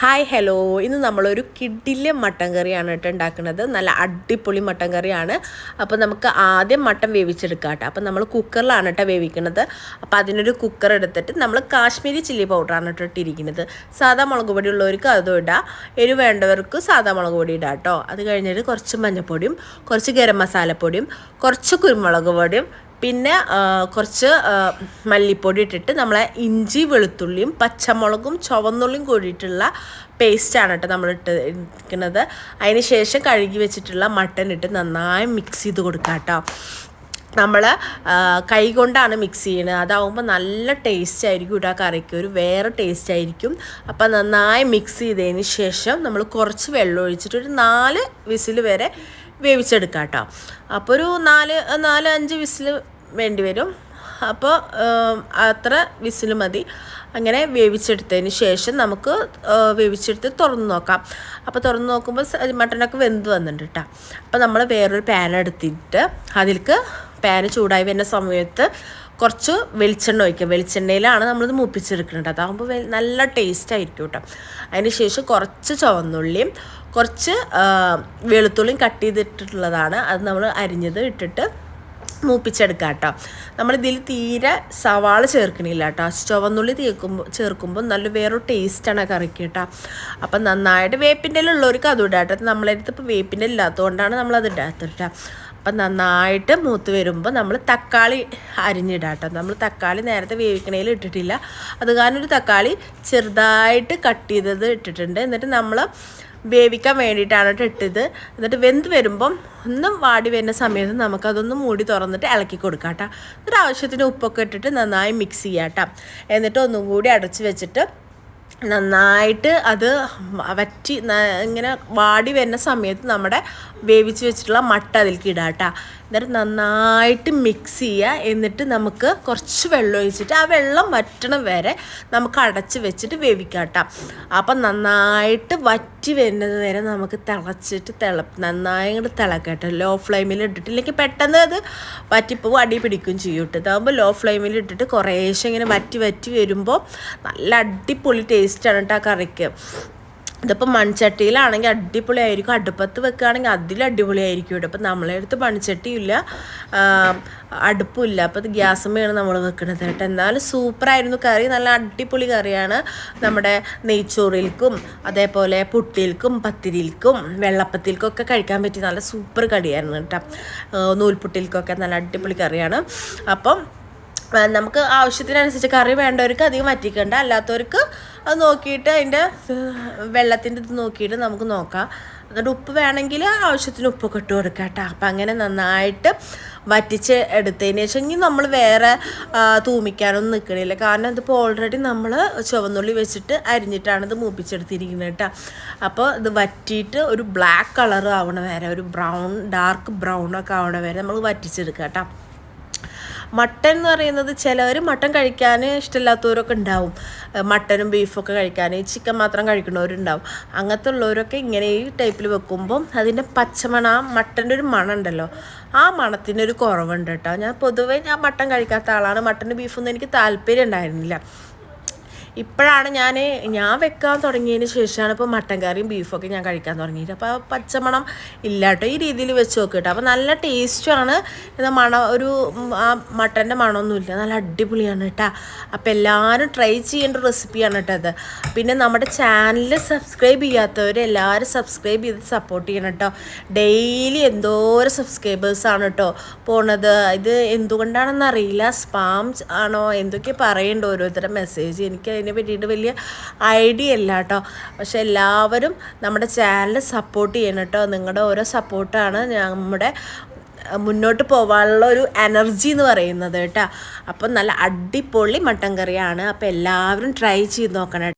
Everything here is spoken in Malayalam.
ഹായ് ഹലോ, ഇന്ന് നമ്മളൊരു കിഡിലെ മട്ടൻ കറിയാണ് കേട്ടോ ഉണ്ടാക്കുന്നത്. നല്ല അടിപൊളി മട്ടൻ കറിയാണ്. അപ്പോൾ നമുക്ക് ആദ്യം മട്ടൻ വേവിച്ചെടുക്കാം കേട്ടോ. അപ്പോൾ നമ്മൾ കുക്കറിലാണ് കേട്ടോ വേവിക്കുന്നത്. അപ്പോൾ അതിനൊരു കുക്കർ എടുത്തിട്ട് നമ്മൾ കാശ്മീരി ചില്ലി പൗഡറാണ് കേട്ടോ ഇട്ടിരിക്കുന്നത്. സാധാ മുളക് പൊടി ഉള്ളവർക്ക് അതും ഇടാം, എരിവ് വേണ്ടവർക്ക് സാധാ മുളക് പൊടി ഇടാം കേട്ടോ. അത് കഴിഞ്ഞിട്ട് കുറച്ച് മഞ്ഞൾപ്പൊടിയും കുറച്ച് ഗരം മസാലപ്പൊടിയും കുറച്ച് കുരുമുളക് പൊടിയും പിന്നെ കുറച്ച് മല്ലിപ്പൊടി ഇട്ടിട്ട് നമ്മളെ ഇഞ്ചി വെളുത്തുള്ളിയും പച്ചമുളകും ചുവന്നുള്ളിയും കൂടിയിട്ടുള്ള പേസ്റ്റാണ് കേട്ടോ നമ്മൾ ഇട്ടിരിക്കുന്നത്. അതിന് ശേഷം കഴുകി വെച്ചിട്ടുള്ള മട്ടൻ ഇട്ട് നന്നായി മിക്സ് ചെയ്ത് കൊടുക്കാം കേട്ടോ. നമ്മൾ കൈ കൊണ്ടാണ് മിക്സ് ചെയ്യുന്നത്. അതാവുമ്പോൾ നല്ല ടേസ്റ്റ് ആയിരിക്കും. ഇവിടെ കറിക്ക് ഒരു വേറെ ടേസ്റ്റ് ആയിരിക്കും. അപ്പം നന്നായി മിക്സ് ചെയ്തതിന് ശേഷം നമ്മൾ കുറച്ച് വെള്ളം ഒഴിച്ചിട്ട് ഒരു 4 വിസിൽ വരെ വേവിച്ചെടുക്കാം കേട്ടോ. അപ്പോൾ ഒരു 4-5 വിസിൽ വേണ്ടി വരും. അപ്പോൾ അത്ര വിസിൽ മതി. അങ്ങനെ വേവിച്ചെടുത്തതിന് ശേഷം നമുക്ക് വേവിച്ചെടുത്ത് തുറന്ന് നോക്കാം. അപ്പോൾ തുറന്ന് നോക്കുമ്പോൾ മട്ടനൊക്കെ വെന്ത് വന്നിട്ടുണ്ട് കേട്ടോ. അപ്പോൾ നമ്മൾ വേറൊരു പാൻ എടുത്തിട്ട് അതിലേക്ക് പാൻ ചൂടായി വരുന്ന സമയത്ത് കുറച്ച് വെളിച്ചെണ്ണ ഒഴിക്കുക. വെളിച്ചെണ്ണയിലാണ് നമ്മളിത് മൂപ്പിച്ചെടുക്കുന്നത്. അതാകുമ്പോൾ നല്ല ടേസ്റ്റ് ആയിരിക്കും കേട്ടോ. അതിന് ശേഷം കുറച്ച് ചുവന്നുള്ളിയും കുറച്ച് വെളുത്തുള്ളിയും കട്ട് ചെയ്തിട്ടുള്ളതാണ്. അത് നമ്മൾ അരിഞ്ഞത് ഇട്ടിട്ട് മൂപ്പിച്ചെടുക്കാം കേട്ടോ. നമ്മളിതിൽ തീരെ സവാള ചേർക്കണില്ല കേട്ടോ. ചുവന്നുള്ളി ചേർക്കുമ്പോൾ നല്ല വേറൊരു ടേസ്റ്റാണ് കറിക്ക് കേട്ടോ. അപ്പം നന്നായിട്ട് വേപ്പിൻ്റെ ഉള്ളവർക്ക് അതും ഇടാം കേട്ടോ. നമ്മളടുത്ത് ഇപ്പോൾ വേപ്പിൻ്റെ ഇല്ലാത്തതുകൊണ്ടാണ് നമ്മളത് ഇടാത്തത് കേട്ടോ. അപ്പം നന്നായിട്ട് മൂത്ത് വരുമ്പോൾ നമ്മൾ തക്കാളി അരിഞ്ഞിടാം കേട്ടോ. നമ്മൾ തക്കാളി നേരത്തെ വേവിക്കണേൽ ഇട്ടിട്ടില്ല. അത് കാരണം ഒരു തക്കാളി ചെറുതായിട്ട് കട്ട് ചെയ്തത് ഇട്ടിട്ടുണ്ട്. എന്നിട്ട് നമ്മൾ വേവിക്കാൻ വേണ്ടിയിട്ടാണ് ഇട്ടത്. എന്നിട്ട് വെന്ത് വരുമ്പം ഒന്ന് വാടി വരുന്ന സമയത്ത് നമുക്കതൊന്ന് മൂടി തുറന്നിട്ട് ഇളക്കി കൊടുക്കാം കേട്ടോ. എന്നിട്ട് ആവശ്യത്തിന് ഉപ്പൊക്കെ ഇട്ടിട്ട് നന്നായി മിക്സ് ചെയ്യാം കേട്ടോ. എന്നിട്ട് ഒന്നും കൂടി അടച്ച് വെച്ചിട്ട് നന്നായിട്ട് അത് വറ്റി ഇങ്ങനെ വാടി വരുന്ന സമയത്ത് നമ്മുടെ വേവിച്ച് വെച്ചിട്ടുള്ള മട്ട അതിലേക്ക് ഇടാം കേട്ടോ. എന്നിട്ട് നന്നായിട്ട് മിക്സ് ചെയ്യുക. എന്നിട്ട് നമുക്ക് കുറച്ച് വെള്ളം ഒഴിച്ചിട്ട് ആ വെള്ളം വറ്റണം വരെ നമുക്ക് അടച്ച് വെച്ചിട്ട് വേവിക്കാം കേട്ടോ. അപ്പം നന്നായിട്ട് വറ്റി വരുന്നത് വരെ നമുക്ക് തിളച്ചിട്ട് നന്നായി ഇങ്ങോട്ട് തിളക്കട്ടെ. ലോ ഫ്ലെയിമിൽ ഇട്ടിട്ടില്ലെങ്കിൽ പെട്ടെന്ന് അത് വറ്റിപ്പോവും, അടി പിടിക്കുകയും ചെയ്യും കേട്ടോ. ഇതാകുമ്പോൾ ലോ ഫ്ലെയിമിൽ ഇട്ടിട്ട് കുറേശ്ശെ ഇങ്ങനെ വറ്റി വരുമ്പോൾ നല്ല അടിപൊളി ടേസ്റ്റാണ് കേട്ടോ ആ കറിക്ക്. ഇതിപ്പോൾ മൺചട്ടിയിലാണെങ്കിൽ അടിപൊളിയായിരിക്കും, അടുപ്പത്ത് വെക്കുകയാണെങ്കിൽ അതിലും അടിപൊളിയായിരിക്കും കേട്ടോ. അപ്പം നമ്മളെ അടുത്ത് മൺചട്ടിയില്ല, അടുപ്പില്ല. അപ്പോൾ ഇത് ഗ്യാസുമ്മയാണ് നമ്മൾ വെക്കുന്നത് കേട്ടോ. എന്നാലും സൂപ്പറായിരുന്നു കറി. നല്ല അടിപൊളി കറിയാണ്. നമ്മുടെ നെയ്ച്ചോറിൽക്കും അതേപോലെ പുട്ടിൽക്കും പത്തിരിൽക്കും വെള്ളപ്പത്തിൽക്കും ഒക്കെ കഴിക്കാൻ പറ്റിയ നല്ല സൂപ്പർ കറിയായിരുന്നു കേട്ടോ. നൂൽപുട്ടിൽക്കൊക്കെ നല്ല അടിപൊളി കറിയാണ്. അപ്പം നമുക്ക് ആവശ്യത്തിനനുസരിച്ച് കറി വേണ്ടവർക്ക് അധികം വറ്റിക്കണ്ട, അല്ലാത്തവർക്ക് അത് നോക്കിയിട്ട് അതിൻ്റെ വെള്ളത്തിൻ്റെ ഇത് നോക്കിയിട്ട് നമുക്ക് നോക്കാം. എന്നിട്ട് ഉപ്പ് വേണമെങ്കിൽ ആവശ്യത്തിന് ഉപ്പൊക്കെ ഇട്ട് കൊടുക്കാം കേട്ടോ. അപ്പം അങ്ങനെ നന്നായിട്ട് വറ്റിച്ച് എടുത്തതിന് ശേഷം ഇനി നമ്മൾ വേറെ തൂമിക്കാനൊന്നും നിൽക്കണില്ല. കാരണം ഇതിപ്പോൾ ഓൾറെഡി നമ്മൾ ചുവന്നുള്ളി വെച്ചിട്ട് അരിഞ്ഞിട്ടാണ് ഇത് മൂപ്പിച്ചെടുത്തിരിക്കുന്നത് കേട്ടോ. അപ്പോൾ ഇത് വറ്റിയിട്ട് ഒരു ബ്ലാക്ക് കളർ ആവണ വരെ, ഒരു ഡാർക്ക് ബ്രൗണൊക്കെ ആവണ വരെ നമ്മൾ വറ്റിച്ചെടുക്കാം കേട്ടോ. മട്ടൻ എന്ന് പറയുന്നത് ചിലവർ മട്ടൻ കഴിക്കാൻ ഇഷ്ടമില്ലാത്തവരൊക്കെ ഉണ്ടാവും. മട്ടനും ബീഫൊക്കെ കഴിക്കാൻ ചിക്കൻ മാത്രം കഴിക്കുന്നവരുണ്ടാവും. അങ്ങനത്തെ ഉള്ളവരൊക്കെ ഇങ്ങനെ ഈ ടൈപ്പിൽ വെക്കുമ്പം അതിൻ്റെ പച്ചമണം, മട്ടൻ്റെ ഒരു മണം ഉണ്ടല്ലോ, ആ മണത്തിനൊരു കുറവുണ്ട് കേട്ടോ. പൊതുവേ ഞാൻ മട്ടൻ കഴിക്കാത്ത ആളാണ്. മട്ടൻ്റെ ബീഫൊന്നും എനിക്ക് താല്പര്യം ഉണ്ടായിരുന്നില്ല. ഇപ്പോഴാണ് ഞാൻ വെക്കാൻ തുടങ്ങിയതിന് ശേഷമാണ് ഇപ്പോൾ മട്ടൻ കറിയും ബീഫൊക്കെ ഞാൻ കഴിക്കാൻ തുടങ്ങിയിട്ട്. അപ്പോൾ ആ പച്ചമണം ഇല്ല കേട്ടോ. ഈ രീതിയിൽ വെച്ച് നോക്കി കേട്ടോ. അപ്പോൾ നല്ല ടേസ്റ്റുമാണ്. എന്നാൽ ആ മട്ടൻ്റെ മണമൊന്നുമില്ല, നല്ല അടിപൊളിയാണ് കേട്ടോ. അപ്പോൾ എല്ലാവരും ട്രൈ ചെയ്യേണ്ട റെസിപ്പിയാണ് കേട്ടോ അത്. പിന്നെ നമ്മുടെ ചാനൽ സബ്സ്ക്രൈബ് ചെയ്യാത്തവർ എല്ലാവരും സബ്സ്ക്രൈബ് ചെയ്ത് സപ്പോർട്ട് ചെയ്യണം കേട്ടോ. ഡെയിലി എന്തോരം സബ്സ്ക്രൈബേഴ്സാണ് കേട്ടോ പോണത്. ഇത് എന്തുകൊണ്ടാണെന്ന് അറിയില്ല, സ്പാം ആണോ എന്തൊക്കെ പറയേണ്ട ഓരോരുത്തരുടെ മെസ്സേജ്. എനിക്ക് അതിനെ പറ്റിയിട്ട് വലിയ ഐഡിയ ഇല്ല കേട്ടോ. പക്ഷെ എല്ലാവരും നമ്മുടെ ചാനൽ സപ്പോർട്ട് ചെയ്യണം കേട്ടോ. നിങ്ങളുടെ ഓരോ സപ്പോർട്ടാണ് നമ്മുടെ മുന്നോട്ട് പോകാനുള്ള ഒരു എനർജി എന്ന് പറയുന്നത് കേട്ടോ. അപ്പം നല്ല അടിപൊളി മട്ടൻ കറിയാണ്. അപ്പോൾ എല്ലാവരും ട്രൈ ചെയ്ത് നോക്കണം.